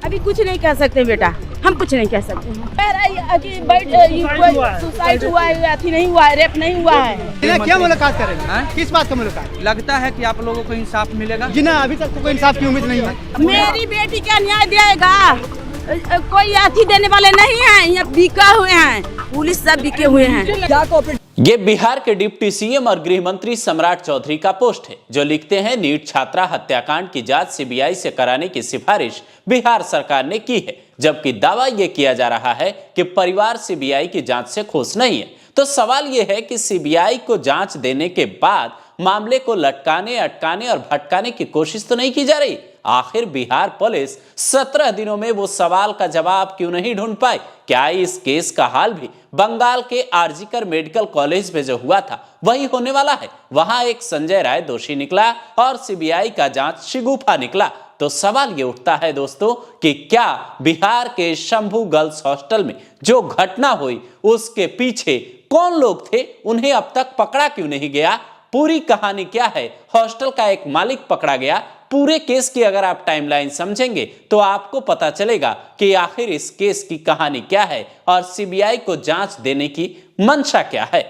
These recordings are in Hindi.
अभी कुछ नहीं कह सकते बेटा, हम कुछ नहीं कह सकते सुसाइड हुआ है, अथी नहीं हुआ है, रेप नहीं हुआ है। क्या मुलाकात करेंगे? किस बात का मुलाकात? लगता है कि आप लोगों को इंसाफ मिलेगा? जी ना, अभी तक तो कोई इंसाफ की उम्मीद नहीं है। मेरी बेटी का न्याय देगा, कोई अथी देने वाले नहीं है, यहाँ बिका हुए हैं, पुलिस सब बिके हुए हैं। ये बिहार के डिप्टी सीएम और गृह मंत्री सम्राट चौधरी का पोस्ट है, जो लिखते हैं नीट छात्रा हत्याकांड की जांच सीबीआई से कराने की सिफारिश बिहार सरकार ने की है, जबकि दावा यह किया जा रहा है कि परिवार सीबीआई की जांच से खुश नहीं है। तो सवाल यह है कि सीबीआई को जांच देने के बाद मामले को लटकाने, अटकाने और भटकाने की कोशिश तो नहीं की जा रही। आखिर बिहार पुलिस 17 दिनों में वो सवाल का जवाब क्यों नहीं ढूंढ पाई? क्या इस केस का हाल भी बंगाल के आरजीकर मेडिकल कॉलेज में जो हुआ था वही होने वाला है? वहां एक संजय राय दोषी निकला और सीबीआई का जांच शिगुफा निकला। तो सवाल ये उठता है दोस्तों कि क्या बिहार के शंभू गर्ल्स हॉस्टल में जो घटना हुई उसके पीछे कौन लोग थे? उन्हें अब तक पकड़ा क्यों नहीं गया? पूरी कहानी क्या है? हॉस्टल का एक मालिक पकड़ा गया। पूरे केस की अगर आप टाइमलाइन समझेंगे तो आपको पता चलेगा कि आखिर इस केस की कहानी क्या है और सीबीआई को जांच देने की मंशा क्या है।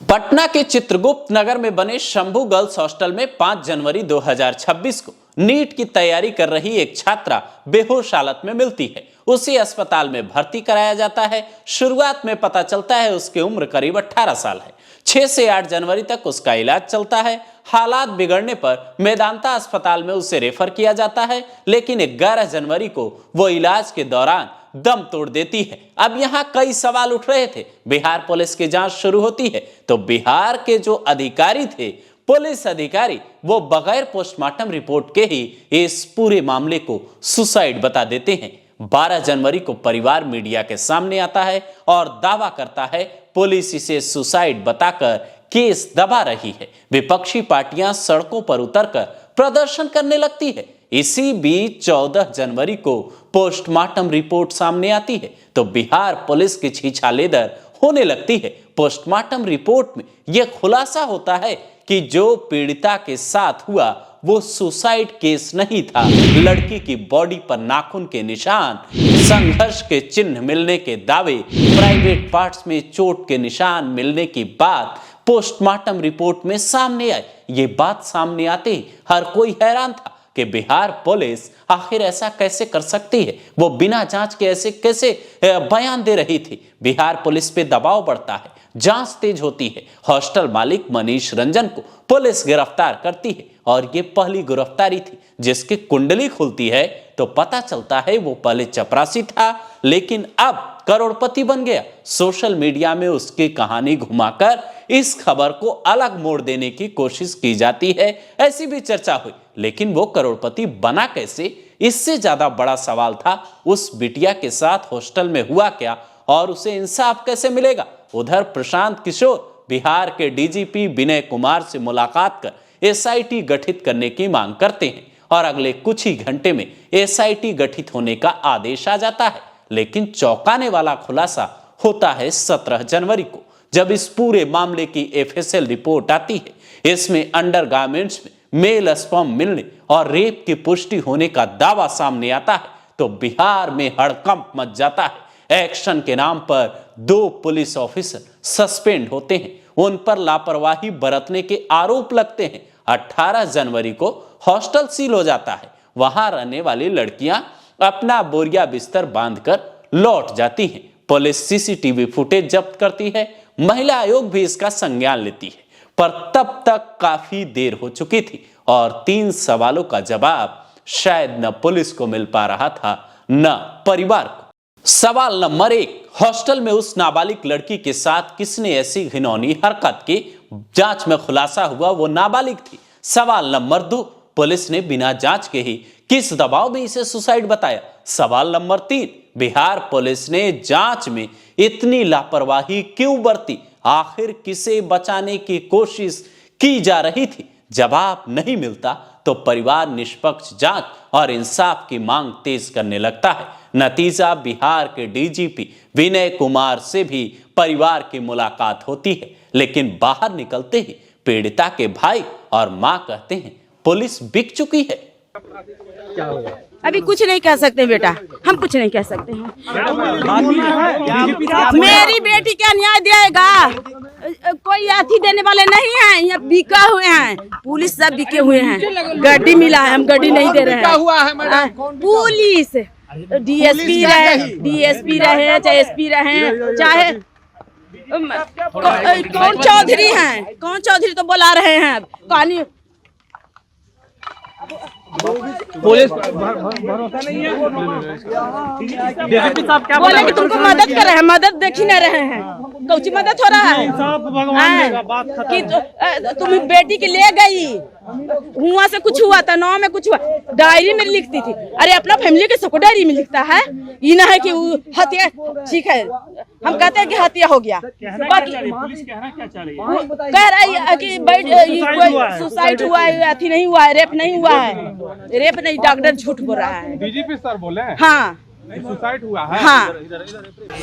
पटना के चित्रगुप्त नगर में बने शंभू गर्ल्स हॉस्टल में 5 जनवरी 2026 को नीट की तैयारी कर रही एक छात्रा बेहोश हालत में मिलती है। उसे अस्पताल में भर्ती कराया जाता है। शुरुआत में पता चलता है उसकी उम्र करीब 18 साल है। 6 से 8 जनवरी तक उसका इलाज चलता है। हालात बिगड़ने पर मेदांता अस्पताल में उसे रेफर किया जाता है, लेकिन 11 जनवरी को वो इलाज के दौरान दम तोड़ देती है। अब यहाँ कई सवाल उठ रहे थे। बिहार पुलिस की जांच शुरू होती है तो बिहार के जो अधिकारी थे, पुलिस अधिकारी, वो बगैर पोस्टमार्टम रिपोर्ट के ही इस पूरे मामले को सुसाइड बता देते हैं। 12 जनवरी को परिवार मीडिया के सामने आता है और दावा करता है पुलिस इसे सुसाइड बताकर केस दबा रही है। विपक्षी पार्टियां सड़कों पर उतरकर प्रदर्शन करने लगती है। इसी बीच 14 जनवरी को पोस्टमार्टम रिपोर्ट सामने आती है तो बिहार पुलिस की छीछालेदर होने लगती है। पोस्टमार्टम रिपोर्ट में यह खुलासा होता है कि जो पीड़िता के साथ हुआ वो सुसाइड केस नहीं था। लड़की की बॉडी पर नाखून के निशान, संघर्ष के चिन्ह मिलने के दावे, प्राइवेट पार्ट्स में चोट के निशान मिलने की बात पोस्टमार्टम रिपोर्ट में सामने आई। ये बात सामने आते ही हर कोई हैरान था कि बिहार पुलिस आखिर ऐसा कैसे कर सकती है। वो बिना जांच के ऐसे कैसे बयान दे रही थी। बिहार पुलिस पे दबाव बढ़ता है, जांच तेज होती है। हॉस्टल मालिक मनीष रंजन को पुलिस गिरफ्तार करती है और ये पहली गिरफ्तारी थी। जिसकी कुंडली खुलती है तो पता चलता है वो पहले चपरासी था लेकिन अब करोड़पति बन गया। सोशल मीडिया में उसकी कहानी घुमाकर इस खबर को अलग मोड़ देने की कोशिश की जाती है, ऐसी भी चर्चा हुई। लेकिन वो करोड़पति बना कैसे? इससे ज्यादा बड़ा सवाल था उस बिटिया के साथ हॉस्टल में हुआ क्या और उसे इंसाफ कैसे मिलेगा। उधर प्रशांत किशोर बिहार के डीजीपी विनय कुमार से मुलाकात कर एसआईटी गठित करने की मांग करते हैं और अगले कुछ ही घंटे में एसआईटी गठित होने का आदेश आ जाता है। लेकिन चौंकाने वाला खुलासा होता है 17 जनवरी को, जब इस पूरे मामले की एफएसएल रिपोर्ट आती है। इसमें अंडरगारमेंट्स में मेल स्पर्म मिलने और रेप की पुष्टि होने का दावा सामने आता है तो बिहार में हड़कंप मच जाता है। एक्शन के नाम पर 2 पुलिस ऑफिसर सस्पेंड होते हैं, उन पर लापरवाही बरतने के आरोप लगते हैं। 18 जनवरी को हॉस्टल सील हो जाता है। वहां रहने वाली लड़कियां अपना बोरिया बिस्तर बांधकर लौट जाती हैं। पुलिस सीसीटीवी फुटेज जब्त करती है। महिला आयोग भी इसका संज्ञान लेती है, पर तब तक काफी देर हो चुकी थी और 3 सवालों का जवाब शायद न पुलिस को मिल पा रहा था न परिवार को। सवाल नंबर 1, हॉस्टल में उस नाबालिग लड़की के साथ किसने ऐसी घिनौनी हरकत की? जांच में खुलासा हुआ वो नाबालिग थी। सवाल नंबर 2, पुलिस ने बिना जांच के ही किस दबाव में इसे सुसाइड बताया? सवाल नंबर 3, बिहार पुलिस ने जांच में इतनी लापरवाही क्यों बरती? आखिर किसे बचाने की कोशिश की जा रही थी? जवाब नहीं मिलता तो परिवार निष्पक्ष जांच और इंसाफ की मांग तेज करने लगता है। नतीजा, बिहार के डीजीपी विनय कुमार से भी परिवार की मुलाकात होती है, लेकिन बाहर निकलते ही पीड़िता के भाई और मां कहते हैं पुलिस बिक चुकी है। अभी कुछ नहीं कह सकते बेटा, हम कुछ नहीं कह सकते हैं। मेरी बेटी क्या न्याय देगा? कोई अथी देने वाले नहीं है, यहाँ बिका हुए हैं, पुलिस सब बिके हुए हैं। गड्डी मिला है, हम गड्डी नहीं दे रहे हैं। पुलिस डीएसपी रहे चाहे एसपी रहे चाहे कौन चौधरी हैं, कौन चौधरी तो बुला रहे हैं कहानी। पुलिस भरोसा नहीं है। बोले कि तुमको मदद कर रहे हैं, मदद देख ही नहीं रहे हैं। कौची मदद हो रहा है कि तुम बेटी के ले गई, हुआ से कुछ हुआ था, 9 में कुछ हुआ, डायरी में लिखती थी। अरे अपना फैमिली के सबको डायरी में लिखता है, ये ना है कि हत्या। ठीक है, हम कहते हैं कि हत्या हो गया, बाकी कह रही है कि सुसाइड हुआ है, अथी नहीं हुआ है, रेप नहीं हुआ है। रेप नहीं, डॉक्टर झूठ बोल रहा है। डीजीपी सर बोले हाँ सुसाइड हुआ है। हाँ,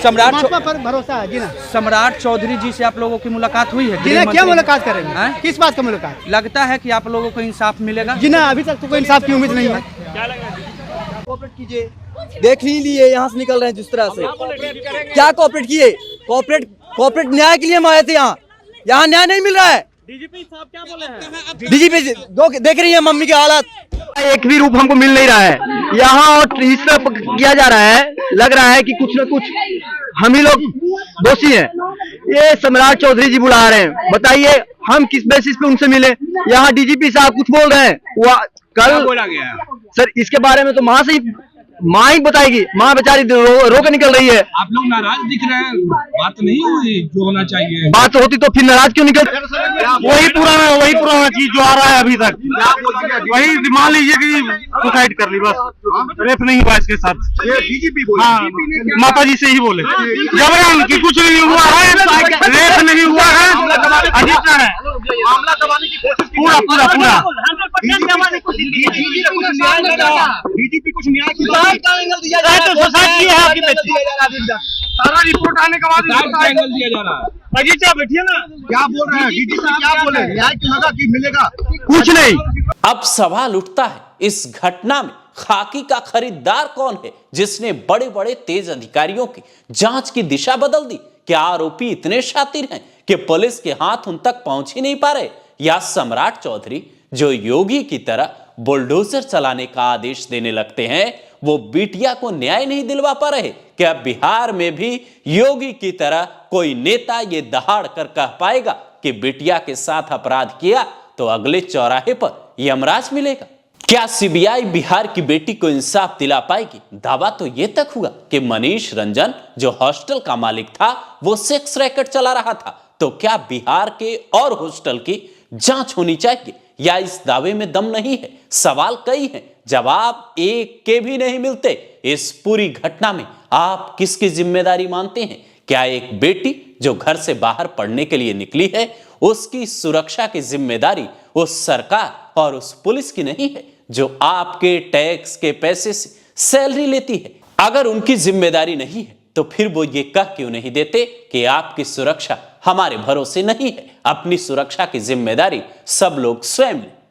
परमात्मा पर भरोसा है जी ना। सम्राट चौधरी जी से आप लोगों की मुलाकात हुई है? जी ना, क्या मुलाकात करेंगे? हैं? किस बात का मुलाकात? लगता है कि आप लोगों को इंसाफ मिलेगा? जी ना, अभी तक तो कोई इंसाफ की उम्मीद नहीं है। कोऑपरेट कीजिए, देख ही लिए यहाँ से निकल रहे हैं जिस तरह से। क्या कोऑपरेट किए? कोऑपरेट न्याय के लिए हम आए थे यहाँ न्याय नहीं मिल रहा है। डीजीपी साहब क्या बोले हैं? डीजीपी देख रही है मम्मी की हालत, एक भी रूप हमको मिल नहीं रहा है यहाँ। और इस तरह किया जा रहा है, लग रहा है कि कुछ न कुछ हम ही लोग दोषी हैं। ये सम्राट चौधरी जी बुला रहे हैं, बताइए हम किस बेसिस पे उनसे मिले? यहाँ डीजीपी साहब कुछ बोल रहे हैं, वो कल बोला गया सर इसके बारे में तो माँ ही बताएगी। माँ बेचारी रो के निकल रही है। आप लोग नाराज दिख रहे हैं, बात नहीं हुई जो होना चाहिए। बात होती तो फिर नाराज क्यों निकल? वही पुराना चीज जो आ रहा है अभी तक, वही मान लीजिए कि सुसाइड कर ली बस, रेप नहीं हुआ इसके साथ। डीजीपी बोले, माता जी से ही बोले जबरन कि कुछ नहीं हुआ है, रेप नहीं हुआ है, अजीब है मामला दबाने की कोशिश पूरा डीजीपी कुछ न्याय की सारा रिपोर्ट आने के बाद एंगल दिया जा रहा है। बगीचा बैठिए ना, क्या बोल रहे हैं डीजीपी? क्या बोले? न्याय की लगा कि मिलेगा? कुछ नहीं। अब सवाल उठता है, इस घटना में खाकी का खरीदार कौन है जिसने बड़े बड़े तेज अधिकारियों की जांच की दिशा बदल दी? क्या आरोपी इतने शातिर हैं कि पुलिस के हाथ उन तक पहुंच ही नहीं पा रहे? या सम्राट चौधरी जो योगी की तरह बुलडोजर चलाने का आदेश देने लगते हैं, वो बिटिया को न्याय नहीं दिलवा पा रहे? क्या बिहार में भी योगी की तरह कोई नेता ये दहाड़ कर कह पाएगा कि बिटिया के साथ अपराध किया तो अगले चौराहे पर यमराज मिलेगा? क्या सीबीआई बिहार की बेटी को इंसाफ दिला पाएगी? दावा तो यह तक हुआ कि मनीष रंजन जो हॉस्टल का मालिक था वो सेक्स रैकेट चला रहा था। तो क्या बिहार के और हॉस्टल की जांच होनी चाहिए या इस दावे में दम नहीं है? सवाल कई हैं, जवाब एक के भी नहीं मिलते। इस पूरी घटना में आप किसकी जिम्मेदारी मानते हैं? क्या एक बेटी जो घर से बाहर पढ़ने के लिए निकली है, उसकी सुरक्षा की जिम्मेदारी उस सरकार और उस पुलिस की नहीं है जो आपके टैक्स के पैसे से सैलरी लेती है? अगर उनकी जिम्मेदारी नहीं है तो फिर वो ये कह क्यों नहीं देते कि आपकी सुरक्षा हमारे भरोसे नहीं है? अपनी सुरक्षा की जिम्मेदारी सब लोग स्वयं लें।